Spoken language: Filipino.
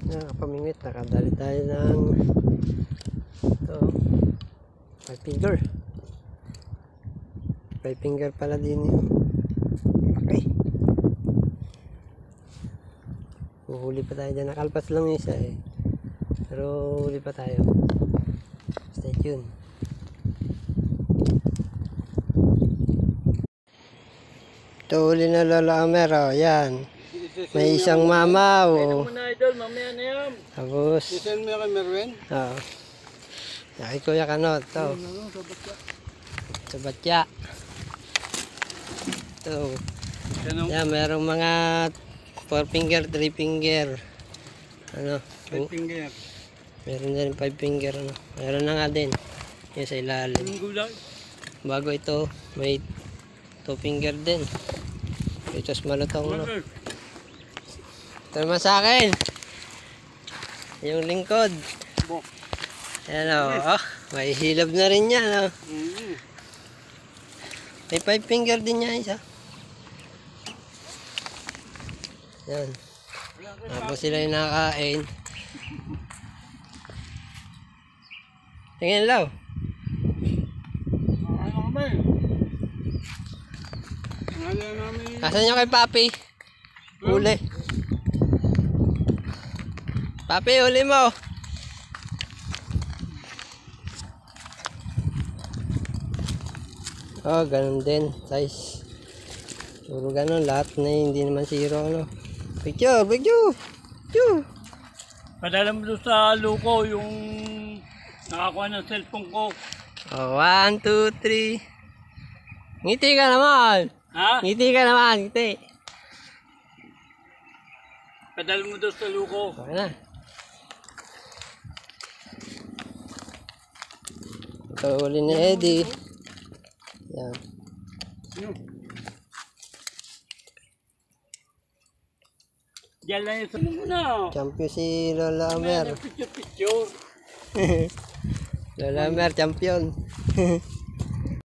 Nakapamingit, nakadali tayo ng ito, 5 finger. 5 finger pala din yun. Okay. Uhuli pa tayo dyan. Nakalpas lang yung isa eh. Pero huli pa tayo. Stay tuned. Ito huli na Lola Amer. Oh, yan. May isang mamaw. Kaya muna idol, mamaya na yan. Tapos, Sisend mo kay Merwin? oo. Kay Kuya Kanot. Ito. Sa batya. Ito. Yan, merong mga 4 finger, 3 finger. Ano? 5 finger. Meron din 5 finger. Ano? Meron na nga din. Yan sa ilalim. Bago ito, may 2 finger din. Ito malutong. No? Ito naman sa akin. Yung lingkod. Ayan o. Oh, may hilab na rin yan. Oh. May 5 finger din niya isa. Yan. Tapos sila yung nakakain. Tingin law. Asan nyo kay Papi? Huli. Papi, huli mo. Oh, ganun din. Size. Puro ganun. Lahat na hindi naman zero. Ano. Picture, picture. Picture. Padala mo doon sa luko yung nakakuha ng cellphone ko. Oh, 1, 2, 3. Ngiti ka naman. Ha? Ngiti ka naman. Ngiti. Padala mo doon sa luko. Okay na. Ito uli ni Eddie. Yan. Diyan lang yung sunod mo na. Champion si Lola Amer. Picture. Lola Amer, champion.